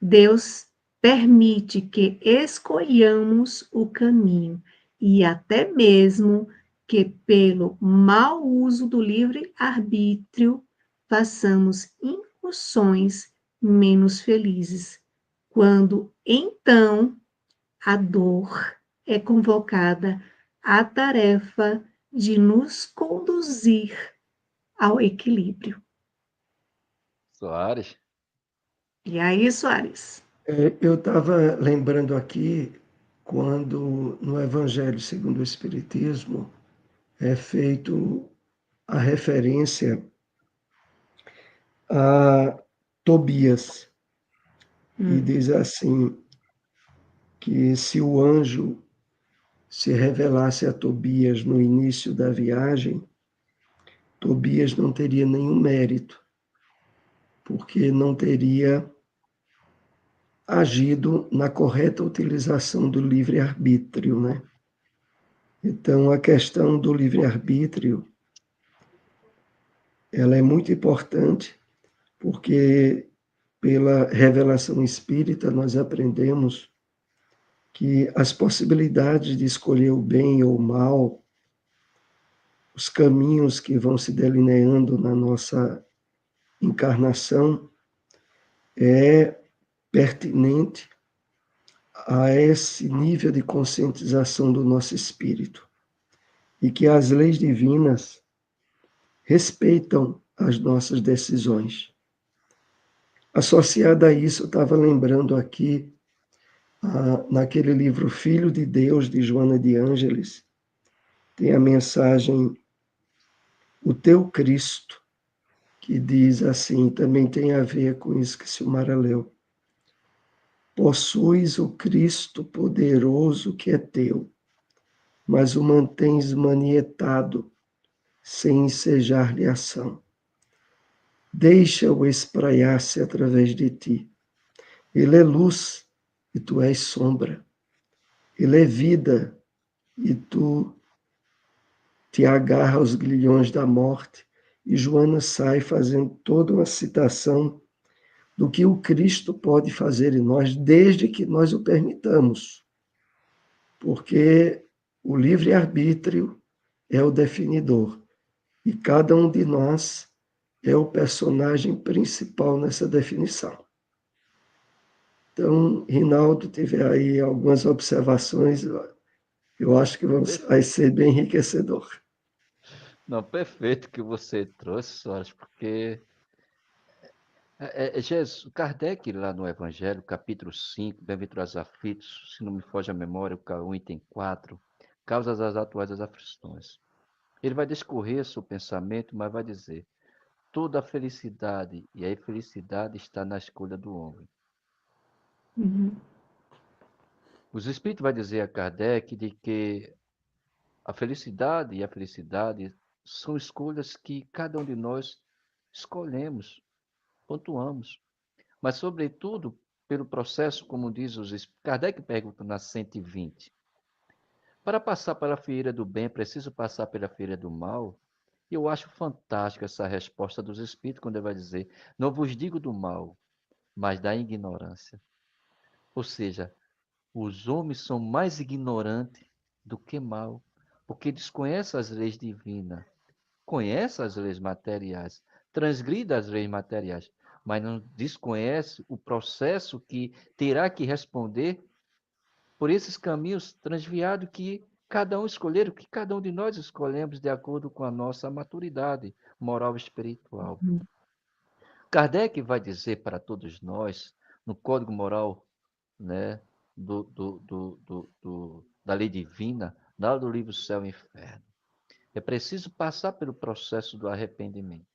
S1: Deus permite que escolhamos o caminho e até mesmo que pelo mau uso do livre-arbítrio façamos incursões menos felizes, quando então a dor é convocada à tarefa de nos conduzir ao equilíbrio.
S3: Soares,
S1: E aí, Soares?
S2: Eu estava lembrando aqui quando no Evangelho segundo o Espiritismo é feito a referência a Tobias e diz assim que se o anjo se revelasse a Tobias no início da viagem, Tobias não teria nenhum mérito, porque não teria agido na correta utilização do livre-arbítrio, né? Então, a questão do livre-arbítrio, ela é muito importante, porque pela revelação espírita nós aprendemos que as possibilidades de escolher o bem ou o mal, os caminhos que vão se delineando na nossa encarnação, é pertinente a esse nível de conscientização do nosso espírito. E que as leis divinas respeitam as nossas decisões. Associada a isso, eu estava lembrando aqui, naquele livro Filho de Deus, de Joana de Ângeles, tem a mensagem O Teu Cristo, que diz assim, também tem a ver com isso que Silmara leu. Possuis o Cristo poderoso que é teu, mas o mantens manietado, sem ensejar-lhe ação. Deixa-o espraiar-se através de ti. Ele é luz e tu és sombra. Ele é vida e tu te agarra aos grilhões da morte. E Joana sai fazendo toda uma citação do que o Cristo pode fazer em nós, desde que nós o permitamos. Porque o livre-arbítrio é o definidor. E cada um de nós é o personagem principal nessa definição. Então, Rinaldo teve aí algumas observações, eu acho que vai ser bem enriquecedor.
S3: não, perfeito que você trouxe, Soares, porque Jesus, Kardec, lá no Evangelho, capítulo 5, Bem-aventurados aflitos, se não me foge a memória, o item 4, causas das atuais das aflições. Ele vai discorrer seu pensamento, mas vai dizer, toda a felicidade e a infelicidade está na escolha do homem.
S1: Uhum.
S3: Os Espíritos vai dizer a Kardec de que a felicidade e a felicidade são escolhas que cada um de nós escolhemos, pontuamos. Mas, sobretudo, pelo processo, como diz os Espíritos. Kardec pergunta na 120. Para passar pela feira do bem, é preciso passar pela feira do mal? E eu acho fantástica essa resposta dos Espíritos, quando ele vai dizer, não vos digo do mal, mas da ignorância. Ou seja, os homens são mais ignorantes do que mal, porque desconhecem as leis divinas, conhecem as leis materiais, transgridem as leis materiais, mas não desconhece o processo que terá que responder por esses caminhos transviados que cada um escolher, que cada um de nós escolhemos de acordo com a nossa maturidade moral e espiritual. Kardec vai dizer para todos nós, no Código Moral, né, da lei divina, lá do livro Céu e Inferno. É preciso passar pelo processo do arrependimento.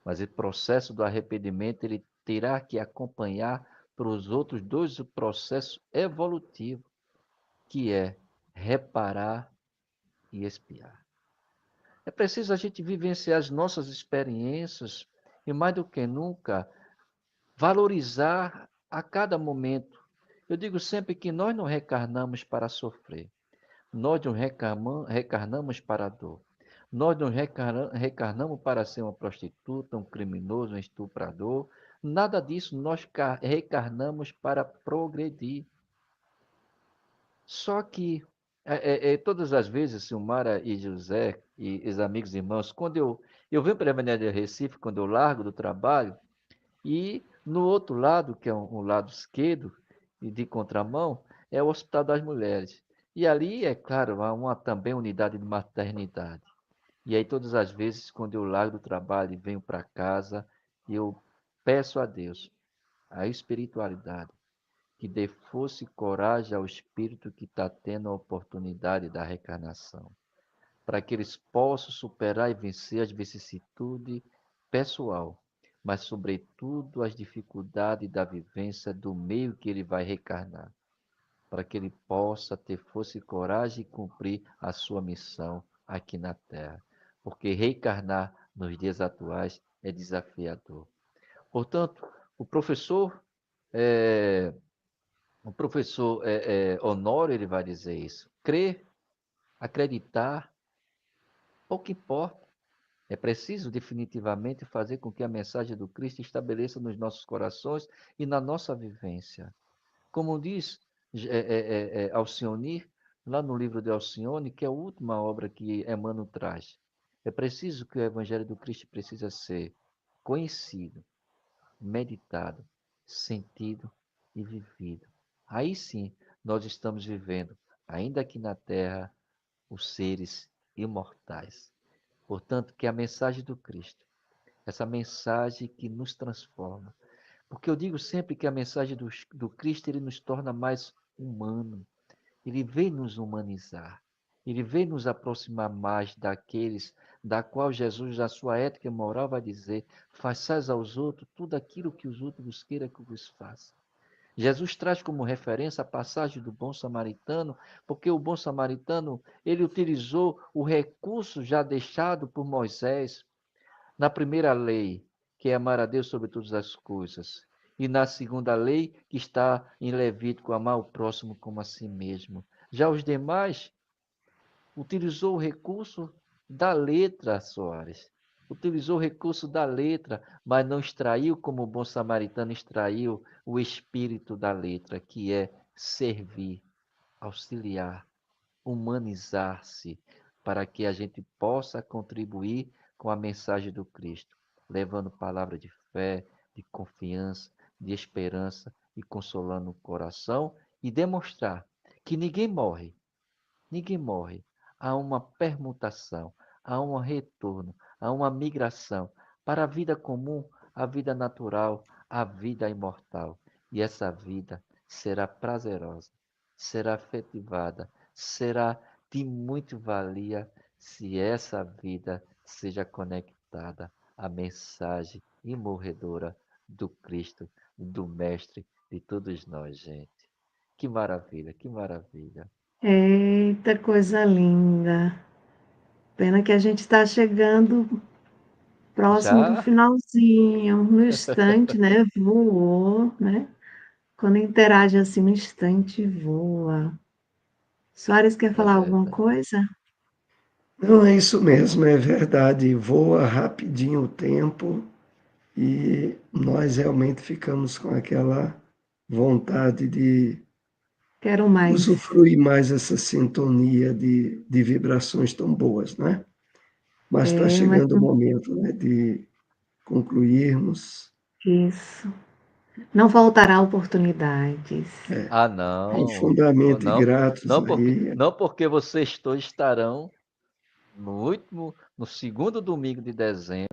S3: Mas o processo do arrependimento ele terá que acompanhar para os outros dois o processo evolutivo, que é reparar e expiar. É preciso a gente vivenciar as nossas experiências e, mais do que nunca, valorizar a cada momento. Eu digo sempre que nós não reencarnamos para sofrer. Nós não reencarnamos para a dor. Nós não reencarnamos para ser uma prostituta, um criminoso, um estuprador. Nada disso. Nós reencarnamos para progredir. Só que todas as vezes, Silmara e José e os amigos e irmãos, quando eu venho para a Evangelho de Recife, quando eu largo do trabalho, e no outro lado, que é um lado esquerdo, e de contramão, é o Hospital das Mulheres. E ali, é claro, há uma também unidade de maternidade. E aí, todas as vezes, quando eu largo do trabalho e venho para casa, eu peço a Deus a espiritualidade, que dê força e coragem ao espírito que está tendo a oportunidade da reencarnação, para que eles possam superar e vencer as vicissitudes pessoal, mas sobretudo as dificuldades da vivência do meio que ele vai reencarnar, para que ele possa ter força e coragem e cumprir a sua missão aqui na Terra, porque reencarnar nos dias atuais é desafiador. Portanto, o professor é, Honório, ele vai dizer isso. Crer, acreditar, pouco importa. É preciso definitivamente fazer com que a mensagem do Cristo estabeleça nos nossos corações e na nossa vivência. Como diz Alcione, lá no livro de Alcione, que é a última obra que Emmanuel traz. É preciso que o Evangelho do Cristo precisa ser conhecido, meditado, sentido e vivido. Aí sim, nós estamos vivendo, ainda aqui na Terra, os seres imortais. Portanto, que a mensagem do Cristo, essa mensagem que nos transforma, porque eu digo sempre que a mensagem do Cristo ele nos torna mais humano, ele vem nos humanizar, ele vem nos aproximar mais daqueles da qual Jesus, na sua ética e moral, vai dizer: façais aos outros tudo aquilo que os outros vos queiram que vos faça. Jesus traz como referência a passagem do bom samaritano, porque o bom samaritano, ele utilizou o recurso já deixado por Moisés na primeira lei, que é amar a Deus sobre todas as coisas, e na segunda lei, que está em Levítico, amar o próximo como a si mesmo. Já os demais utilizou o recurso da letra, Soares. Utilizou o recurso da letra, mas não extraiu, como o bom samaritano extraiu, o espírito da letra, que é servir, auxiliar, humanizar-se, para que a gente possa contribuir com a mensagem do Cristo, levando palavra de fé, de confiança, de esperança e consolando o coração e demonstrar que ninguém morre. Há uma permutação, há um retorno, há uma migração para a vida comum, a vida natural, a vida imortal. E essa vida será prazerosa, será afetivada, será de muito valia se essa vida seja conectada à mensagem imorredora do Cristo, do Mestre de todos nós, gente. Que maravilha, que maravilha.
S1: Eita, coisa linda. Pena que a gente está chegando próximo do
S3: Já?
S1: finalzinho, no instante, né? Voou, né? Quando interage assim no instante, voa. Soares quer
S3: É
S1: falar alguma
S3: verdade.
S1: coisa?
S2: Não, é isso mesmo, é verdade. Voa rapidinho o tempo e nós realmente ficamos com aquela vontade de
S1: Quero mais.
S2: usufruir mais essa sintonia de vibrações tão boas, né? Mas está
S1: É, mas
S2: chegando o momento, né, de concluirmos.
S1: isso. Não faltará oportunidades.
S2: É,
S3: Ah, não.
S2: profundamente
S3: Não,
S2: gratos aí.
S3: não porque vocês todos estarão no segundo domingo de dezembro,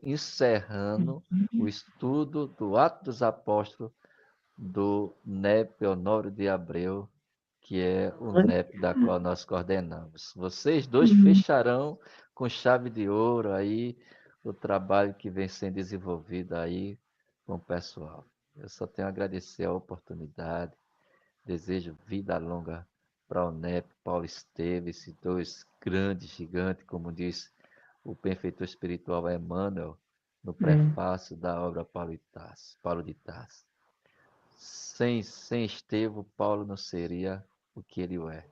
S3: encerrando o estudo do Atos dos Apóstolos do NEP Honório de Abreu, que é o NEP da qual nós coordenamos. Vocês dois fecharão com chave de ouro aí o trabalho que vem sendo desenvolvido aí com o pessoal. Eu só tenho a agradecer a oportunidade. Desejo vida longa para o NEP, Paulo Esteves, esses dois grandes gigantes, como diz o benfeitor espiritual Emmanuel, no
S1: É.
S3: prefácio da obra Paulo de Tarso. Sem Estevão, Paulo não seria o que ele é,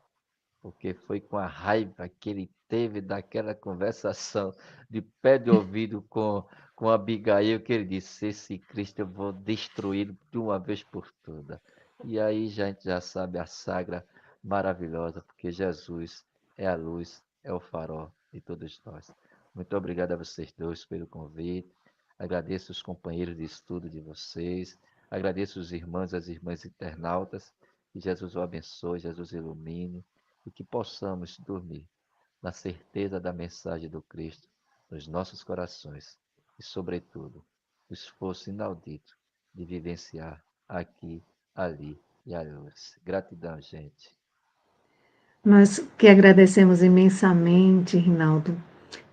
S3: porque foi com a raiva que ele teve daquela conversação de pé de ouvido com Abigail que ele disse: esse Cristo eu vou destruí-lo de uma vez por todas. E aí a gente já sabe a saga maravilhosa, porque Jesus é a luz, é o farol de todos nós. Muito obrigado a vocês dois pelo convite. Agradeço os companheiros de estudo de vocês. Agradeço os irmãos e as irmãs internautas. Que Jesus o abençoe, Jesus ilumine e que possamos dormir na certeza da mensagem do Cristo nos nossos corações e, sobretudo, o esforço inaudito de vivenciar aqui, ali e além. Gratidão, gente.
S1: Nós que agradecemos imensamente, Rinaldo,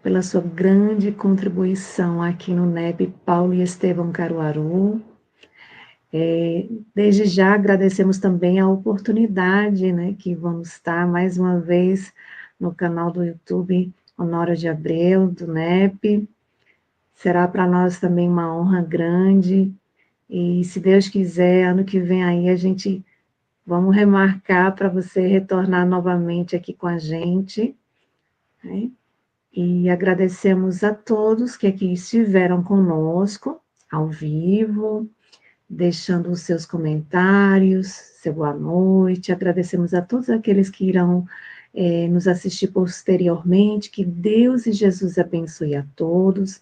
S1: pela sua grande contribuição aqui no NEP Paulo e Estevão Caruaru. Desde já agradecemos também a oportunidade, né, que vamos estar mais uma vez no canal do YouTube Honório de Abreu, do NEP. Será para nós também uma honra grande. E se Deus quiser, ano que vem aí a gente vamos remarcar para você retornar novamente aqui com a gente, né? E agradecemos a todos que aqui estiveram conosco, ao vivo, deixando os seus comentários, seu boa noite. Agradecemos a todos aqueles que irão nos assistir posteriormente. Que Deus e Jesus abençoe a todos.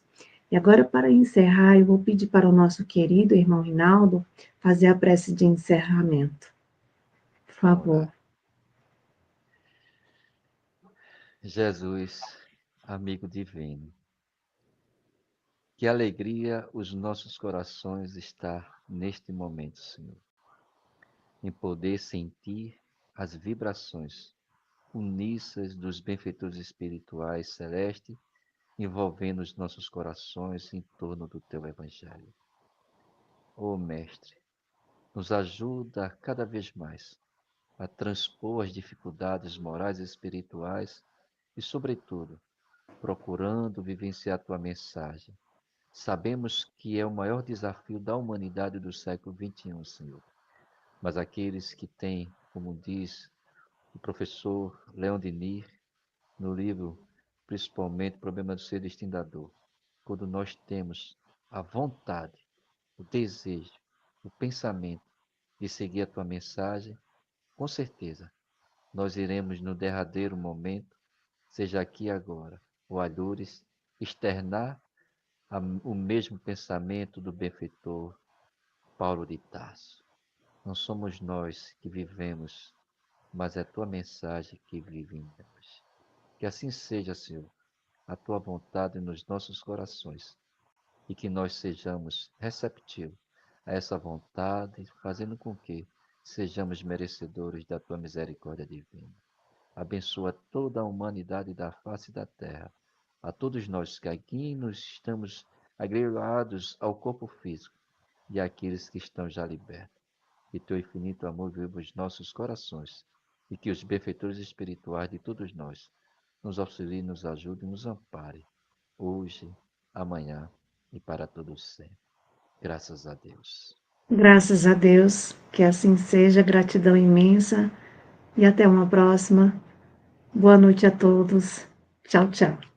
S1: E agora, para encerrar, eu vou pedir para o nosso querido irmão Rinaldo fazer a prece de encerramento. Por favor.
S3: Jesus, amigo divino, que alegria os nossos corações estar neste momento, Senhor, em poder sentir as vibrações uníssonas dos benfeitores espirituais celestes envolvendo os nossos corações em torno do teu Evangelho. Ó Mestre, nos ajuda cada vez mais a transpor as dificuldades morais e espirituais e, sobretudo, procurando vivenciar a tua mensagem. Sabemos que é o maior desafio da humanidade do século XXI, Senhor. Mas aqueles que têm, como diz o professor Leon Denis, no livro, principalmente, Problema do Ser Destino da Dor, quando nós temos a vontade, o desejo, o pensamento de seguir a tua mensagem, com certeza, nós iremos no derradeiro momento, seja aqui e agora, ou alhures, externar o mesmo pensamento do benfeitor Paulo de Tarso. Não somos nós que vivemos, mas é a tua mensagem que vive em nós. Que assim seja, Senhor, a tua vontade nos nossos corações e que nós sejamos receptivos a essa vontade, fazendo com que sejamos merecedores da tua misericórdia divina. Abençoa toda a humanidade da face da terra, a todos nós que aqui nos estamos agregados ao corpo físico e àqueles que estão já libertos. Que teu infinito amor viva os nossos corações e que os benfeitores espirituais de todos nós nos auxiliem, nos ajudem e nos amparem, hoje, amanhã e para todos sempre. Graças a Deus.
S1: Graças a Deus, que assim seja, gratidão imensa e até uma próxima. Boa noite a todos. Tchau, tchau.